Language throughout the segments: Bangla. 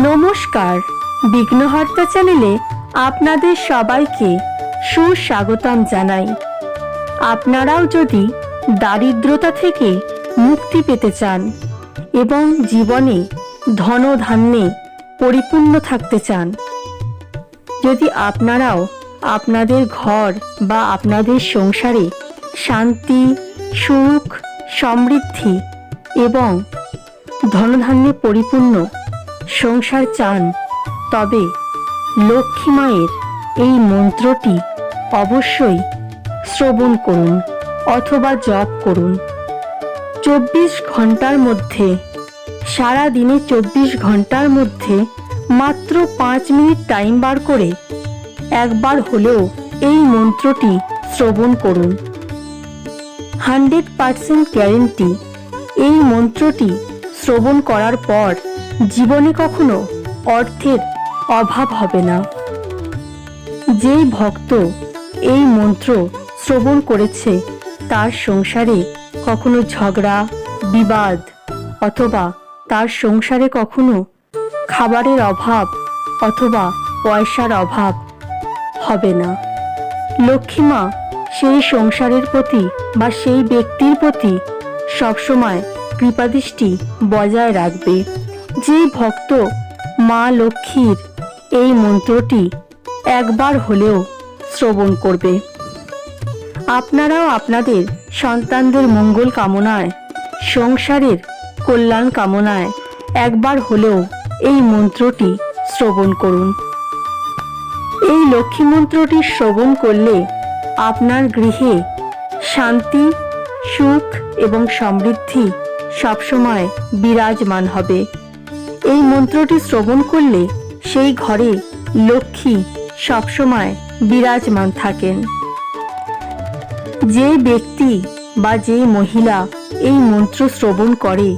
নমস্কার, বিঘ্নহর্তা চ্যানেলে আপনাদের সবাইকে সুস্বাগতম জানাই। আপনারাও যদি দারিদ্রতা থেকে মুক্তি পেতে চান এবং জীবনে ধনধান্যে পরিপূর্ণ থাকতে চান, যদি আপনারাও আপনাদের ঘর বা আপনাদের সংসারে শান্তি, সুখ, সমৃদ্ধি এবং ধনধান্যে পরিপূর্ণ সংসার চান, তবে লক্ষ্মী মায়ের এই মন্ত্রটি অবশ্যই শ্রবণ করুন অথবা জপ করুন। 24 ঘন্টার মধ্যে, সারা দিনে 24 ঘন্টার মধ্যে মাত্র 5 মিনিট টাইম বার করে একবার হলেও এই মন্ত্রটি শ্রবণ করুন। 100% গ্যারেন্টি, এই মন্ত্রটি শ্রবণ করার পর জীবনে কখনো অর্থের অভাব হবে না। যেই ভক্ত এই মন্ত্র শ্রবণ করেছে তার সংসারে কখনো ঝগড়া, বিবাদ অথবা তার সংসারে কখনো খাবারের অভাব অথবা পয়সার অভাব হবে না। লক্ষ্মী মা সেই সংসারের প্রতি বা সেই ব্যক্তির প্রতি সবসময় কৃপাদৃষ্টি বজায় রাখবে। যে ভক্ত মা লক্ষ্মীর এই মন্ত্রটি একবার হলেও শ্রবণ করবে, আপনারাও আপনাদের সন্তানদের মঙ্গল কামনায়, সংসারের কল্যাণ কামনায় একবার হলেও এই মন্ত্রটি শ্রবণ করুন। এই লক্ষ্মী মন্ত্রটি শ্রবণ করলে আপনার গৃহে শান্তি, সুখ এবং সমৃদ্ধি সবসময় বিরাজমান হবে। এই মন্ত্রটি শ্রবণ করলে সেই ঘরে লক্ষ্মী সবসময় বিরাজমান থাকেন। যে ব্যক্তি বা যে মহিলা এই মন্ত্র শ্রবণ করে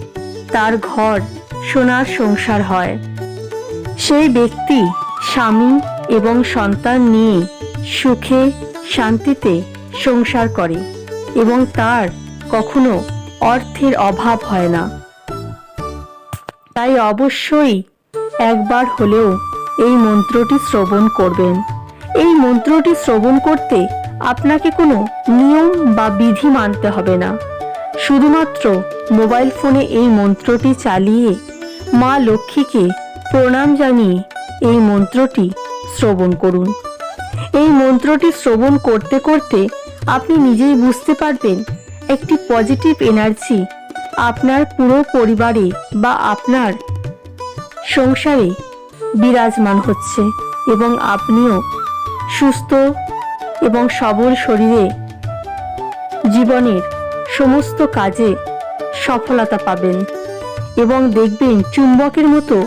তার ঘর সোনার সংসার হয়। সেই ব্যক্তি স্বামী এবং সন্তান নিয়ে সুখে শান্তিতে সংসার করে এবং তার কখনো অর্থের অভাব হয় না। তাই অবশ্যই একবার হলেও এই মন্ত্রটি শ্রবণ করবেন। এই মন্ত্রটি শ্রবণ করতে আপনাকে কোনো নিয়ম বা বিধি মানতে হবে না। শুধুমাত্র মোবাইল ফোনে এই মন্ত্রটি চালিয়ে মা লক্ষ্মীকে প্রণাম জানিয়ে এই মন্ত্রটি শ্রবণ করুন। এই মন্ত্রটি শ্রবণ করতে করতে আপনি নিজেই বুঝতে পারবেন একটি পজিটিভ এনার্জি আপনার পুরো পরিবারে বা আপনার সংসারে বিরাজমান হচ্ছে এবং আপনিও সুস্থ এবং সবল শরীরে জীবনের সমস্ত কাজে সফলতা পাবেন এবং দেখবেন চুম্বকের মতো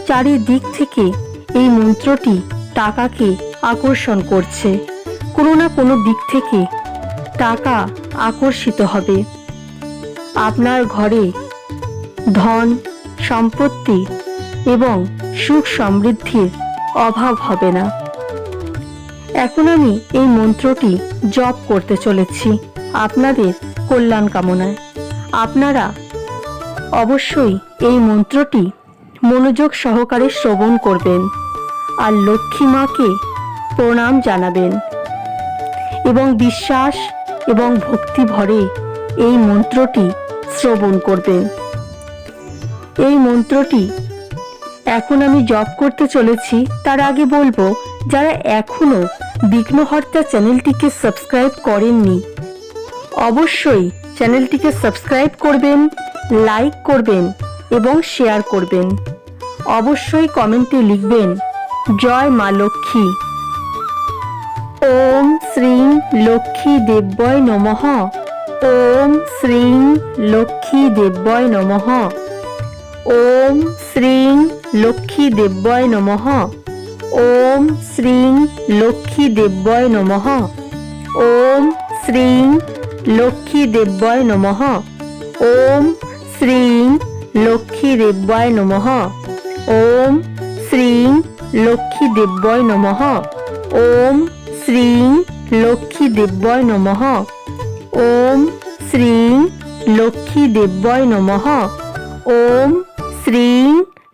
চারিদিক থেকে এই মন্ত্রটি টাকাকে আকর্ষণ করছে। কোনো না কোনো দিক থেকে টাকা আকর্ষিত হবে। আপনার ঘরে ধন, সম্পত্তি এবং সুখ সমৃদ্ধির অভাব হবে না। এখন আমি এই মন্ত্রটি জপ করতে চলেছি আপনাদের কল্যাণ কামনায়। আপনারা অবশ্যই এই মন্ত্রটি মনোযোগ সহকারে শ্রবণ করবেন আর লক্ষ্মী মাকে প্রণাম জানাবেন এবং বিশ্বাস এবং ভক্তি ভরে এই মন্ত্রটি শ্রবণ করবেন। এই মন্ত্রটি এখন আমি জপ করতে চলেছি। তার আগে বলবো, যারা এখনো বিঘ্নহর্তা চ্যানেলটিকে সাবস্ক্রাইব করেননি, অবশ্যই চ্যানেলটিকে সাবস্ক্রাইব করবেন, লাইক করবেন এবং শেয়ার করবেন। অবশ্যই কমেন্টে লিখবেন জয় মা লক্ষ্মী। ওম শ্রীং লক্ষ্মী দেব্যয় নমঃ। ওম শ্রীং লক্ষ্মী দেব্যয় নমঃ। ওম শ্রীং লক্ষ্মী দেব্যয় নমঃ। ওম শ্রীং লক্ষ্মী দেব্যয় নমঃ। ওম শ্রীং লক্ষ্মী দেব্যয় নমঃ। ওম শ্রীং লক্ষ্মী দেব্যয় নমঃ। ওম শ্রীং লক্ষ্মী দেব্যয় নমঃ। ওম শ্রীং লক্ষ্মী দেব্যয় নমঃ। ওম শ্রীং লক্ষ্মী দেব্যয় নমঃ। ওম শ্রীং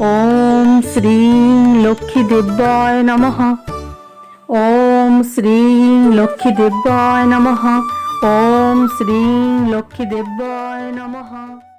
ওম শ্রীং লক্ষ্মী দেব্যায় নমঃ। ওম শ্রীং লক্ষ্মী দেব্যায় নমঃ। ওম শ্রীং লক্ষ্মী দেব্যায় নমঃ।